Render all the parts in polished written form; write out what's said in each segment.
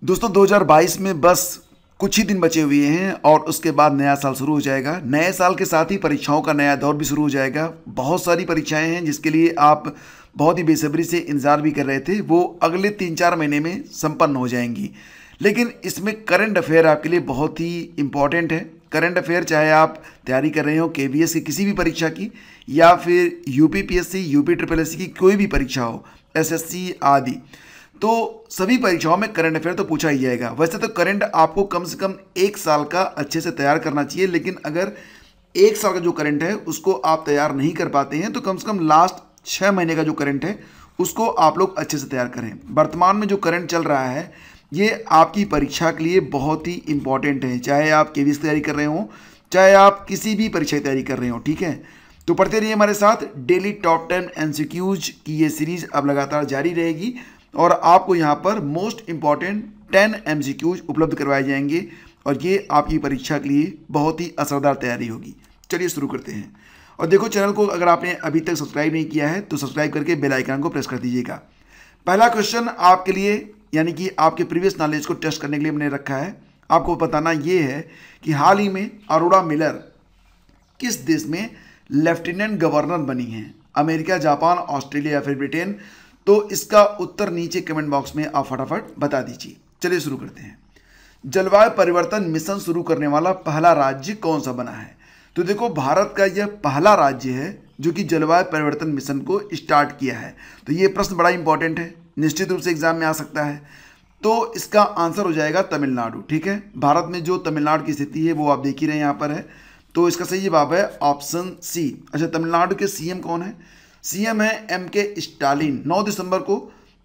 दोस्तों 2022 में बस कुछ ही दिन बचे हुए हैं और उसके बाद नया साल शुरू हो जाएगा। नए साल के साथ ही परीक्षाओं का नया दौर भी शुरू हो जाएगा। बहुत सारी परीक्षाएं हैं जिसके लिए आप बहुत ही बेसब्री से इंतज़ार भी कर रहे थे, वो अगले 3-4 महीने में संपन्न हो जाएंगी। लेकिन इसमें करंट अफेयर आपके लिए बहुत ही इम्पॉर्टेंट है। करंट अफेयर चाहे आप तैयारी कर रहे हो केवीएस की किसी भी परीक्षा की या फिर यूपीपीएससी, यूपी ट्रिपल एससी की कोई भी परीक्षा हो, एसएससी आदि, तो सभी परीक्षाओं में करंट अफेयर तो पूछा ही जाएगा। वैसे तो करंट आपको कम से कम 1 साल का अच्छे से तैयार करना चाहिए, लेकिन अगर 1 साल का जो करंट है उसको आप तैयार नहीं कर पाते हैं तो कम से कम लास्ट 6 महीने का जो करंट है उसको आप लोग अच्छे से तैयार करें। वर्तमान में जो करंट चल रहा है ये आपकी परीक्षा के लिए बहुत ही इंपॉर्टेंट है, चाहे आप केवीएस तैयारी कर रहे हो, चाहे आप किसी भी परीक्षा की तैयारी कर रहे हो। ठीक है, तो पढ़ते रहिए हमारे साथ। डेली टॉप 10 एमसीक्यूज की ये सीरीज अब लगातार जारी रहेगी और आपको यहाँ पर मोस्ट इंपॉर्टेंट 10 एमसीक्यूज उपलब्ध करवाए जाएंगे और ये आपकी परीक्षा के लिए बहुत ही असरदार तैयारी होगी। चलिए शुरू करते हैं। और देखो, चैनल को अगर आपने अभी तक सब्सक्राइब नहीं किया है तो सब्सक्राइब करके बेल आइकन को प्रेस कर दीजिएगा। पहला क्वेश्चन आपके लिए, यानी कि आपके प्रीवियस नॉलेज को टेस्ट करने के लिए मैंने रखा है। आपको बताना ये है कि हाल ही में अरोड़ा मिलर किस देश में लेफ्टिनेंट गवर्नर बनी हैं? अमेरिका, जापान, ऑस्ट्रेलिया या फिर ब्रिटेन? तो इसका उत्तर नीचे कमेंट बॉक्स में आप फटाफट बता दीजिए। चलिए शुरू करते हैं। जलवायु परिवर्तन मिशन शुरू करने वाला पहला राज्य कौन सा बना है? तो देखो, भारत का यह पहला राज्य है जो कि जलवायु परिवर्तन मिशन को स्टार्ट किया है। तो ये प्रश्न बड़ा इंपॉर्टेंट है, निश्चित रूप से एग्जाम में आ सकता है। तो इसका आंसर हो जाएगा तमिलनाडु। ठीक है, भारत में जो तमिलनाडु की स्थिति है वो आप देख ही रहे हैं यहाँ पर है। तो इसका सही जवाब है ऑप्शन सी। अच्छा, तमिलनाडु के सीएम कौन है? सीएम है एम.के. स्टालिन। 9 दिसंबर को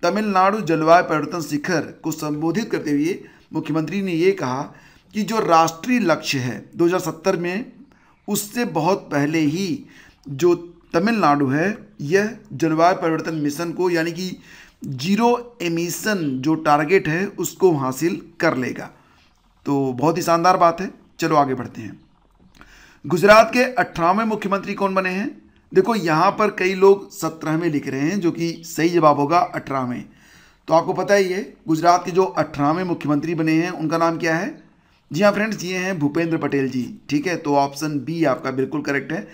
तमिलनाडु जलवायु परिवर्तन शिखर को संबोधित करते हुए मुख्यमंत्री ने ये कहा कि जो राष्ट्रीय लक्ष्य है 2070 में, उससे बहुत पहले ही जो तमिलनाडु है यह जलवायु परिवर्तन मिशन को, यानी कि जीरो एमिशन जो टारगेट है उसको हासिल कर लेगा। तो बहुत ही शानदार बात है। चलो आगे बढ़ते हैं। गुजरात के 18वें मुख्यमंत्री कौन बने हैं? देखो, यहाँ पर कई लोग 17वें लिख रहे हैं, जो कि सही जवाब होगा 18वें। तो आपको पता ही है गुजरात के जो 18वें मुख्यमंत्री बने हैं उनका नाम क्या है? जी हाँ फ्रेंड्स, ये हैं भूपेंद्र पटेल जी। ठीक है, तो ऑप्शन बी आपका बिल्कुल करेक्ट है।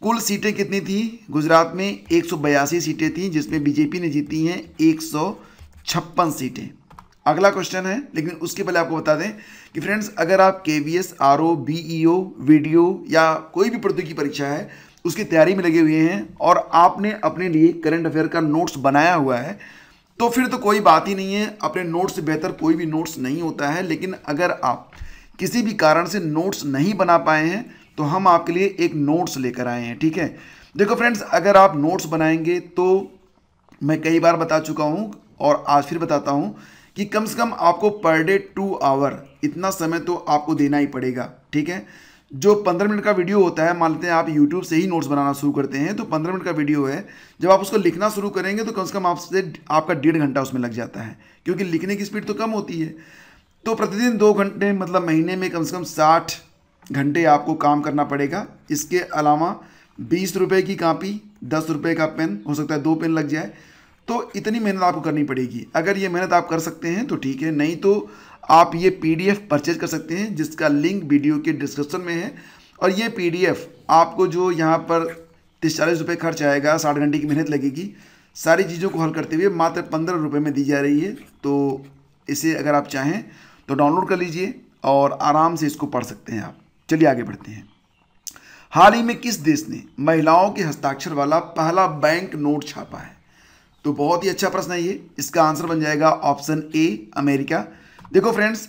कुल सीटें कितनी थी गुजरात में? 182 सीटें थी, जिसमें बीजेपी ने जीती हैं 156 सीटें। अगला क्वेश्चन है, लेकिन उसके पहले आपको बता दें कि फ्रेंड्स, अगर आप केवीएस, आरओ, बीईओ, वीडियो या कोई भी प्रतियोगी परीक्षा है उसकी तैयारी में लगे हुए हैं और आपने अपने लिए करंट अफेयर का नोट्स बनाया हुआ है, तो फिर तो कोई बात ही नहीं है। अपने नोट्स से बेहतर कोई भी नोट्स नहीं होता है। लेकिन अगर आप किसी भी कारण से नोट्स नहीं बना पाए हैं तो हम आपके लिए एक नोट्स लेकर आए हैं। ठीक है, देखो फ्रेंड्स, अगर आप नोट्स बनाएंगे तो मैं कई बार बता चुका हूं और आज फिर बताता हूं कि कम से कम आपको पर डे 2 आवर इतना समय तो आपको देना ही पड़ेगा। ठीक है, जो 15 मिनट का वीडियो होता है, मान लेते हैं आप YouTube से ही नोट्स बनाना शुरू करते हैं, तो 15 मिनट का वीडियो है, जब आप उसको लिखना शुरू करेंगे तो कम से कम आपका 1.5 घंटा उसमें लग जाता है, क्योंकि लिखने की स्पीड तो कम होती है। तो प्रतिदिन 2 घंटे, मतलब महीने में कम से कम 60 घंटे आपको काम करना पड़ेगा। इसके अलावा 20 रुपये की कॉपी, 10 रुपये का पेन, हो सकता है 2 पेन लग जाए, तो इतनी मेहनत आपको करनी पड़ेगी। अगर ये मेहनत आप कर सकते हैं तो ठीक है, नहीं तो आप ये पीडीएफ परचेज कर सकते हैं, जिसका लिंक वीडियो के डिस्क्रिप्शन में है। और ये पीडीएफ आपको जो यहाँ पर 30-40 रुपये खर्च आएगा, 60 घंटे की मेहनत लगेगी, सारी चीज़ों को हल करते हुए मात्र 15 रुपये में दी जा रही है। तो इसे अगर आप चाहें तो डाउनलोड कर लीजिए और आराम से इसको पढ़ सकते हैं आप। चलिए आगे बढ़ते हैं। हाल ही में किस देश ने महिलाओं के हस्ताक्षर वाला पहला बैंक नोट छापा है? तो बहुत ही अच्छा प्रश्न है ये। इसका आंसर बन जाएगा ऑप्शन ए, अमेरिका। देखो फ्रेंड्स,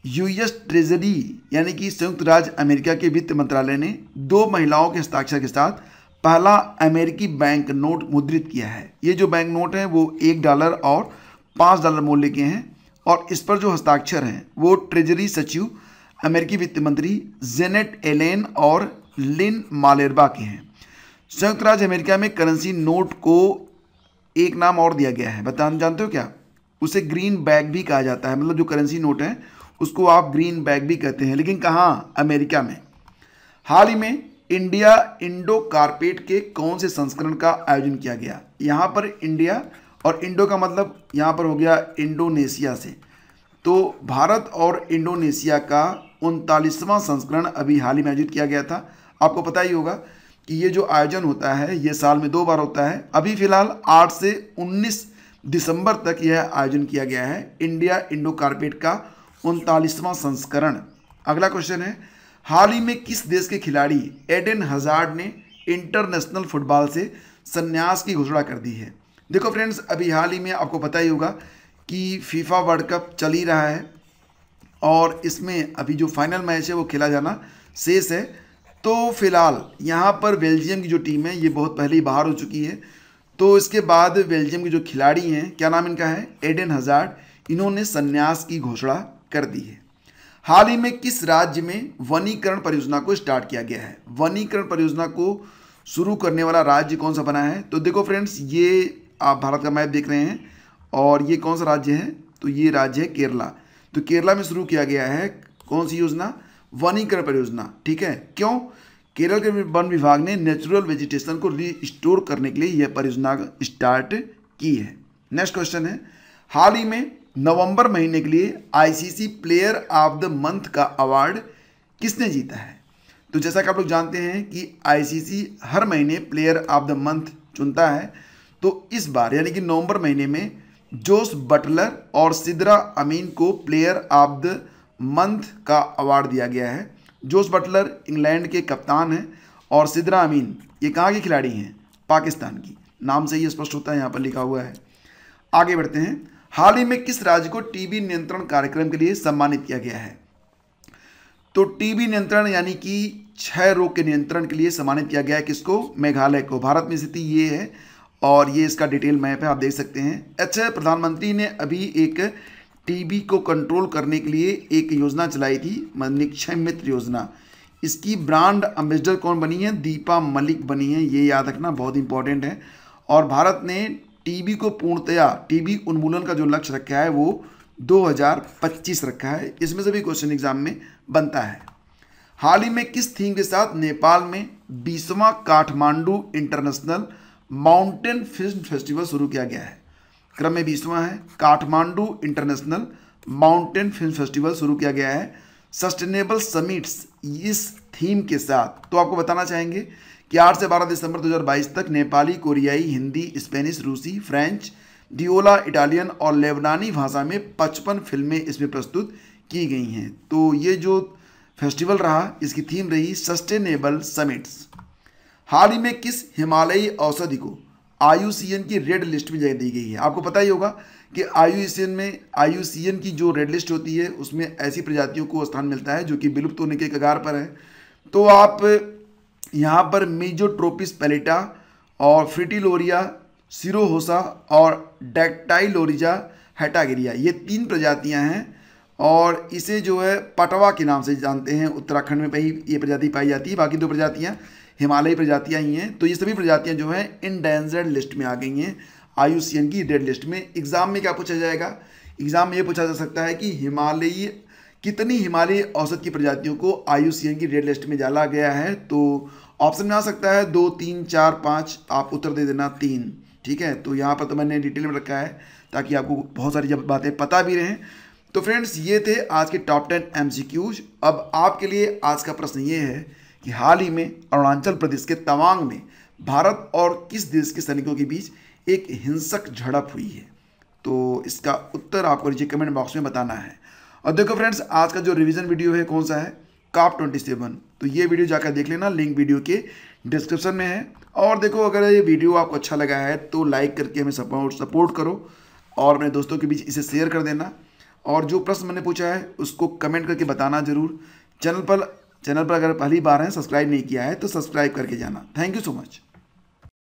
यूएस ट्रेजरी यानी कि संयुक्त राज्य अमेरिका के वित्त मंत्रालय ने 2 महिलाओं के हस्ताक्षर के साथ पहला अमेरिकी बैंक नोट मुद्रित किया है। ये जो बैंक नोट है वो $1 और $5 मूल्य के हैं और इस पर जो हस्ताक्षर हैं वो ट्रेजरी सचिव अमेरिकी वित्त मंत्री जेनेट एलेन और लिन मालेरबा के हैं। संयुक्त राज्य अमेरिका में करेंसी नोट को एक नाम और दिया गया है, जानते हो क्या? उसे ग्रीन बैग भी कहा जाता है। मतलब जो करेंसी नोट है उसको आप ग्रीन बैग भी कहते हैं। लेकिन कहाँ? अमेरिका में। हाल ही में इंडिया इंडो कारपेट के कौन से संस्करण का आयोजन किया गया? यहाँ पर इंडिया और इंडो का मतलब यहाँ पर हो गया इंडोनेशिया से। तो भारत और इंडोनेशिया का 39वां संस्करण अभी हाल ही में आयोजित किया गया था। आपको पता ही होगा कि ये जो आयोजन होता है ये साल में 2 बार होता है। अभी फिलहाल 8 से 19 दिसंबर तक यह आयोजन किया गया है, इंडिया इंडो कारपेट का 39वां संस्करण। अगला क्वेश्चन है, हाल ही में किस देश के खिलाड़ी एडेन हजार्ड ने इंटरनेशनल फुटबॉल से संन्यास की घोषणा कर दी है? देखो फ्रेंड्स, अभी हाल ही में आपको पता ही होगा कि फीफा वर्ल्ड कप चल ही रहा है और इसमें अभी जो फाइनल मैच है वो खेला जाना शेष है। तो फिलहाल यहाँ पर बेल्जियम की जो टीम है ये बहुत पहले ही बाहर हो चुकी है। तो इसके बाद बेल्जियम के जो खिलाड़ी हैं, क्या नाम इनका है, एडेन हजार्ड, इन्होंने संन्यास की घोषणा कर दी है। हाल ही में किस राज्य में वनीकरण परियोजना को स्टार्ट किया गया है? वनीकरण परियोजना को शुरू करने वाला राज्य कौन सा बना है? तो देखो फ्रेंड्स, ये आप भारत का मैप देख रहे हैं और ये कौन सा राज्य है? तो ये राज्य है केरला। तो केरला में शुरू किया गया है कौन सी योजना? वनीकरण परियोजना। ठीक है, क्यों? केरल के वन विभाग ने नेचुरल वेजिटेशन को रिस्टोर करने के लिए यह परियोजना स्टार्ट की है। नेक्स्ट क्वेश्चन है, हाल ही में नवंबर महीने के लिए ICC player of the month का अवार्ड किसने जीता है? तो जैसा कि आप लोग जानते हैं कि आईसीसी हर महीने प्लेयर ऑफ द मंथ चुनता है। तो इस बार यानी कि नवंबर महीने में जोस बटलर और सिद्रा अमीन को प्लेयर ऑफ द मंथ का अवार्ड दिया गया है। जोस बटलर इंग्लैंड के कप्तान हैं और सिद्रा अमीन ये कहाँ की खिलाड़ी हैं? पाकिस्तान की। नाम से ही स्पष्ट होता है, यहाँ पर लिखा हुआ है। आगे बढ़ते हैं, हाल ही में किस राज्य को टीबी नियंत्रण कार्यक्रम के लिए सम्मानित किया गया है? तो टीबी नियंत्रण यानी कि क्षय रोग के नियंत्रण के लिए सम्मानित किया गया है किसको? मेघालय को। भारत में स्थिति ये है और ये इसका डिटेल मैप है, आप देख सकते हैं। अच्छा, प्रधानमंत्री ने अभी एक टीबी को कंट्रोल करने के लिए एक योजना चलाई थी, निक्षय मित्र योजना। इसकी ब्रांड एम्बेसडर कौन बनी है? दीपा मलिक बनी है। ये याद रखना बहुत इंपॉर्टेंट है। और भारत ने टीबी को पूर्णतया टीबी उन्मूलन का जो लक्ष्य रखा है वो 2025 रखा है। इसमें से भी क्वेश्चन एग्जाम में बनता है। हाल ही में किस थीम के साथ नेपाल में 20वां Kathmandu international mountain film festival शुरू किया गया है? क्रम में 20वां है, Kathmandu international mountain film festival शुरू किया गया है सस्टेनेबल समिट्स इस थीम के साथ। तो आपको बताना चाहेंगे कि 8 से 12 दिसंबर 2022 तक नेपाली, कोरियाई, हिंदी, स्पेनिश, रूसी, फ्रेंच, दियोला, इटालियन और लेबनानी भाषा में 55 फिल्में इसमें प्रस्तुत की गई हैं। तो ये जो फेस्टिवल रहा इसकी थीम रही सस्टेनेबल समिट्स। हाल ही में किस हिमालयी औषधि को IUCN की रेड लिस्ट में जगह दी गई है? आपको पता ही होगा कि IUCN की जो रेड लिस्ट होती है उसमें ऐसी प्रजातियों को स्थान मिलता है जो कि विलुप्त होने के कगार पर है। तो आप यहाँ पर मीजोट्रोपिस पैलेटा और फ्रिटिलोरिया सिरोहोसा और डैक्टाइलोरिजा हेटागिरिया ये 3 प्रजातियाँ हैं और इसे जो है पटवा के नाम से जानते हैं। उत्तराखंड में ही ये प्रजाति पाई जाती है, बाकी 2 प्रजातियाँ हिमालयी प्रजातियाँ ही हैं। तो ये सभी प्रजातियाँ जो हैं इंडेंजर्ड लिस्ट में आ गई हैं IUCN की रेड लिस्ट में। एग्जाम में क्या पूछा जाएगा? एग्जाम में ये पूछा जा सकता है कि कितनी हिमालयी औसत की प्रजातियों को IUCN की रेड लिस्ट में डाला गया है? तो ऑप्शन में आ सकता है 2, 3, 4, 5। आप उत्तर दे देना 3। ठीक है, तो यहाँ पर तो मैंने डिटेल में रखा है ताकि आपको बहुत सारी जब बातें पता भी रहें। तो फ्रेंड्स, ये थे आज के टॉप 10 MCQs। अब आपके लिए आज का प्रश्न ये है कि हाल ही में अरुणाचल प्रदेश के तवांग में भारत और किस देश के सैनिकों के बीच एक हिंसक झड़प हुई है? तो इसका उत्तर आपको नीचे कमेंट बॉक्स में बताना है। और देखो फ्रेंड्स, आज का जो रिवीजन वीडियो है कौन सा है? COP 27। तो ये वीडियो जाकर देख लेना, लिंक वीडियो के डिस्क्रिप्शन में है। और देखो, अगर ये वीडियो आपको अच्छा लगा है तो लाइक करके हमें सपोर्ट करो और अपने दोस्तों के बीच इसे शेयर कर देना। और जो प्रश्न मैंने पूछा है उसको कमेंट करके बताना जरूर। चैनल पर अगर पहली बार है, सब्सक्राइब नहीं किया है तो सब्सक्राइब करके जाना। Thank you so much.